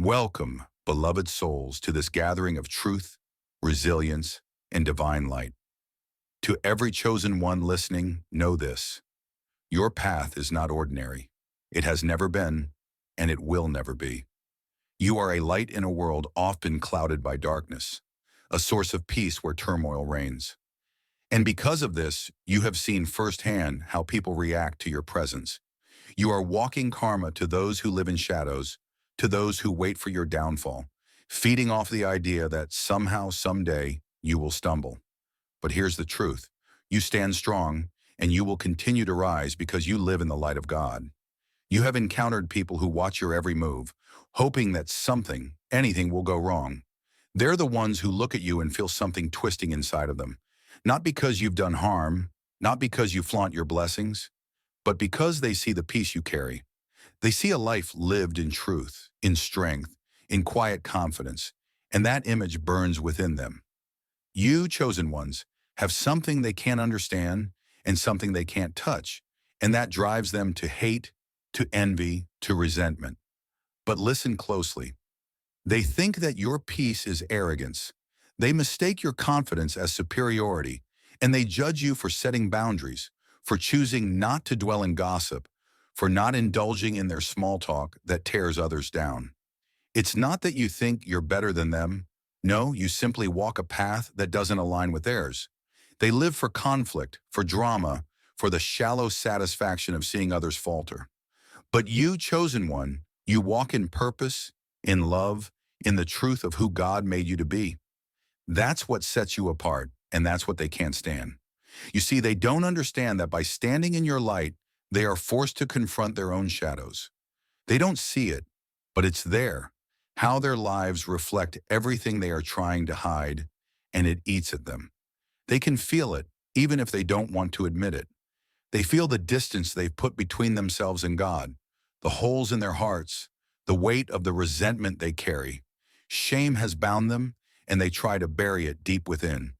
Welcome, beloved souls, to this gathering of truth, resilience, and divine light. To every chosen one listening, know this. Your path is not ordinary. It has never been, and it will never be. You are a light in a world often clouded by darkness, a source of peace where turmoil reigns. And because of this, you have seen firsthand how people react to your presence. You are walking karma to those who live in shadows, to those who wait for your downfall, feeding off the idea that somehow, someday, you will stumble. But here's the truth. You stand strong, and you will continue to rise because you live in the light of God. You have encountered people who watch your every move, hoping that something, anything will go wrong. They're the ones who look at you and feel something twisting inside of them. Not because you've done harm, not because you flaunt your blessings, but because they see the peace you carry. They see a life lived in truth, in strength, in quiet confidence, and that image burns within them. You, chosen ones, have something they can't understand and something they can't touch, and that drives them to hate, to envy, to resentment. But listen closely. They think that your peace is arrogance. They mistake your confidence as superiority, and they judge you for setting boundaries, for choosing not to dwell in gossip, for not indulging in their small talk that tears others down. It's not that you think you're better than them. No, you simply walk a path that doesn't align with theirs. They live for conflict, for drama, for the shallow satisfaction of seeing others falter. But you, chosen one, you walk in purpose, in love, in the truth of who God made you to be. That's what sets you apart, and that's what they can't stand. You see, they don't understand that by standing in your light, they are forced to confront their own shadows. They don't see it, but it's there, how their lives reflect everything they are trying to hide, and it eats at them. They can feel it, even if they don't want to admit it. They feel the distance they've put between themselves and God, the holes in their hearts, the weight of the resentment they carry. Shame has bound them, and they try to bury it deep within.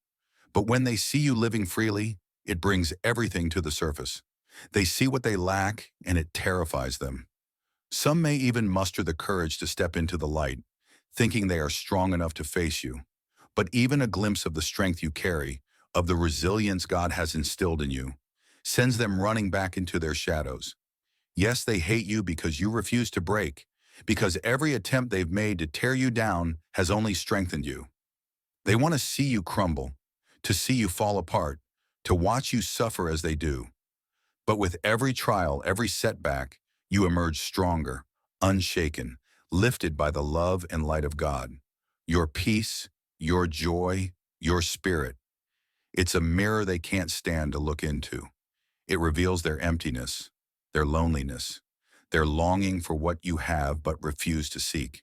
But when they see you living freely, it brings everything to the surface. They see what they lack, and it terrifies them. Some may even muster the courage to step into the light, thinking they are strong enough to face you. But even a glimpse of the strength you carry, of the resilience God has instilled in you, sends them running back into their shadows. Yes, they hate you because you refuse to break, because every attempt they've made to tear you down has only strengthened you. They want to see you crumble, to see you fall apart, to watch you suffer as they do. But with every trial, every setback, you emerge stronger, unshaken, lifted by the love and light of God. Your peace, your joy, your spirit. It's a mirror they can't stand to look into. It reveals their emptiness, their loneliness, their longing for what you have but refuse to seek.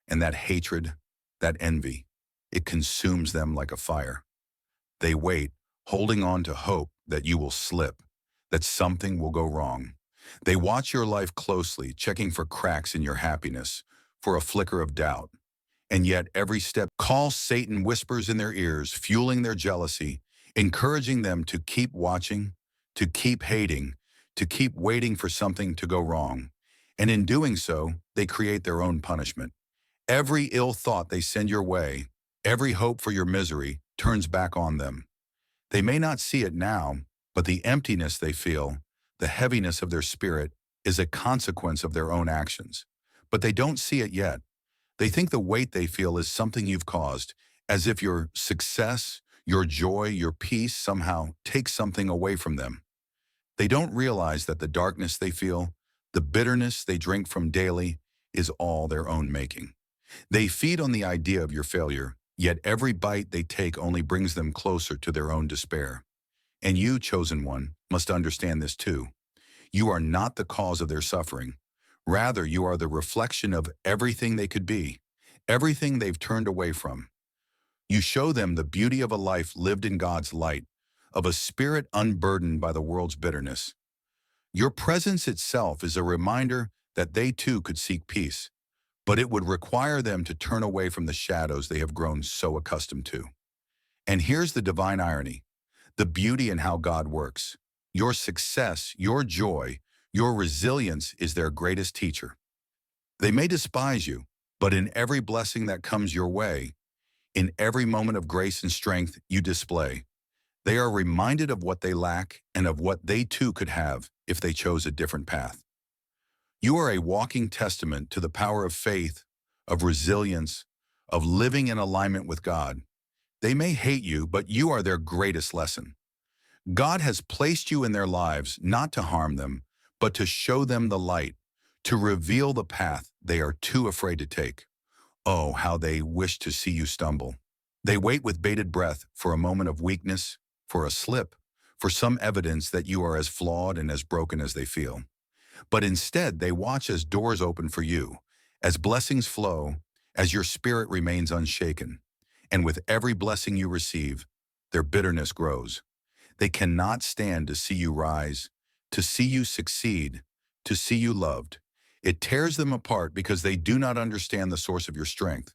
And that hatred, that envy, it consumes them like a fire. They wait, holding on to hope that you will slip, that something will go wrong. They watch your life closely, checking for cracks in your happiness, for a flicker of doubt. And yet every step calls Satan whispers in their ears, fueling their jealousy, encouraging them to keep watching, to keep hating, to keep waiting for something to go wrong. And in doing so, they create their own punishment. Every ill thought they send your way, every hope for your misery, turns back on them. They may not see it now, but the emptiness they feel, the heaviness of their spirit, is a consequence of their own actions. But they don't see it yet. They think the weight they feel is something you've caused, as if your success, your joy, your peace somehow takes something away from them. They don't realize that the darkness they feel, the bitterness they drink from daily, is all their own making. They feed on the idea of your failure, yet every bite they take only brings them closer to their own despair. And you, chosen one, must understand this too. You are not the cause of their suffering. Rather, you are the reflection of everything they could be, everything they've turned away from. You show them the beauty of a life lived in God's light, of a spirit unburdened by the world's bitterness. Your presence itself is a reminder that they too could seek peace, but it would require them to turn away from the shadows they have grown so accustomed to. And here's the divine irony, the beauty in how God works. Your success, your joy, your resilience is their greatest teacher. They may despise you, But in every blessing that comes your way, in every moment of grace and strength you display, they are reminded of what they lack and of what they too could have if they chose a different path. You are a walking testament to the power of faith, of resilience, of living in alignment with God. They may hate you, but you are their greatest lesson. God has placed you in their lives not to harm them, but to show them the light, to reveal the path they are too afraid to take. Oh, how they wish to see you stumble. They wait with bated breath for a moment of weakness, for a slip, for some evidence that you are as flawed and as broken as they feel. But instead, they watch as doors open for you, as blessings flow, as your spirit remains unshaken. And with every blessing you receive, their bitterness grows. They cannot stand to see you rise, to see you succeed, to see you loved. It tears them apart because they do not understand the source of your strength.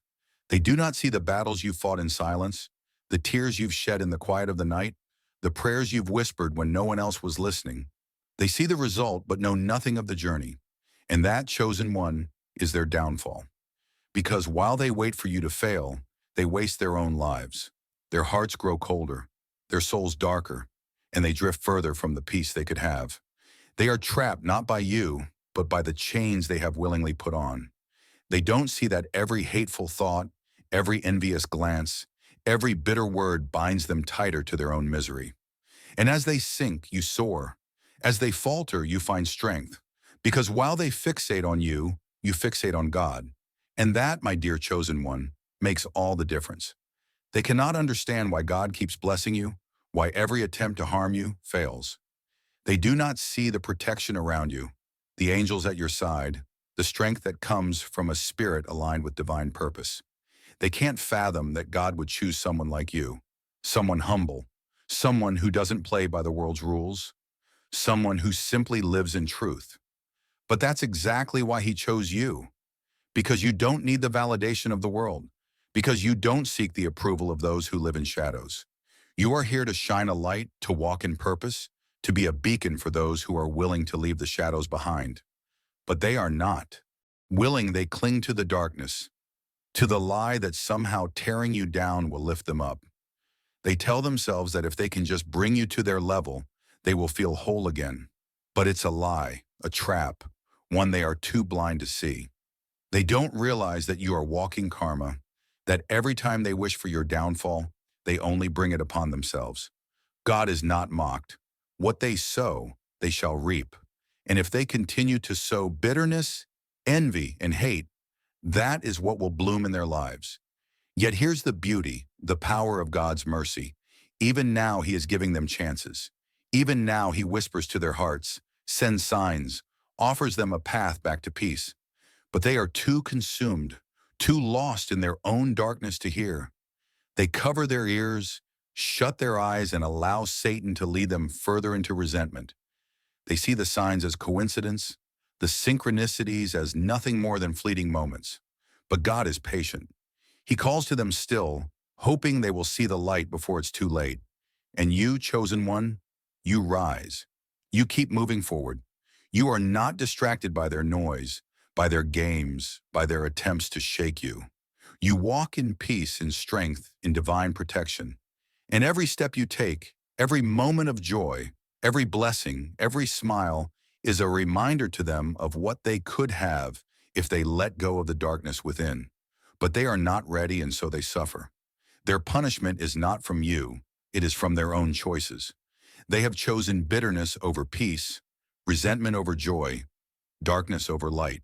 They do not see the battles you fought in silence, the tears you've shed in the quiet of the night, the prayers you've whispered when no one else was listening. They see the result but know nothing of the journey. And that chosen one is their downfall. Because while they wait for you to fail, they waste their own lives. Their hearts grow colder, their souls darker, and they drift further from the peace they could have. They are trapped not by you, but by the chains they have willingly put on. They don't see that every hateful thought, every envious glance, every bitter word binds them tighter to their own misery. And as they sink, you soar. As they falter, you find strength. Because while they fixate on you, you fixate on God. And that, my dear chosen one, makes all the difference. They cannot understand why God keeps blessing you, why every attempt to harm you fails. They do not see the protection around you, the angels at your side, the strength that comes from a spirit aligned with divine purpose. They can't fathom that God would choose someone like you, someone humble, someone who doesn't play by the world's rules, someone who simply lives in truth. But that's exactly why he chose you, because you don't need the validation of the world, because you don't seek the approval of those who live in shadows. You are here to shine a light, to walk in purpose, to be a beacon for those who are willing to leave the shadows behind. But they are not. Willing, they cling to the darkness, to the lie that somehow tearing you down will lift them up. They tell themselves that if they can just bring you to their level, they will feel whole again. But it's a lie, a trap, one they are too blind to see. They don't realize that you are walking karma, that every time they wish for your downfall, they only bring it upon themselves. God is not mocked. What they sow, they shall reap. And if they continue to sow bitterness, envy, and hate, that is what will bloom in their lives. Yet here's the beauty, the power of God's mercy. Even now he is giving them chances. Even now he whispers to their hearts, sends signs, offers them a path back to peace. But they are too consumed, too lost in their own darkness to hear. They cover their ears, shut their eyes, and allow Satan to lead them further into resentment. They see the signs as coincidence, the synchronicities as nothing more than fleeting moments. But God is patient. He calls to them still, hoping they will see the light before it's too late. And you, chosen one, you rise. You keep moving forward. You are not distracted by their noise, by their games, by their attempts to shake you. You walk in peace, in strength, in divine protection. And every step you take, every moment of joy, every blessing, every smile is a reminder to them of what they could have if they let go of the darkness within. But they are not ready, and so they suffer. Their punishment is not from you, it is from their own choices. They have chosen bitterness over peace, resentment over joy, darkness over light.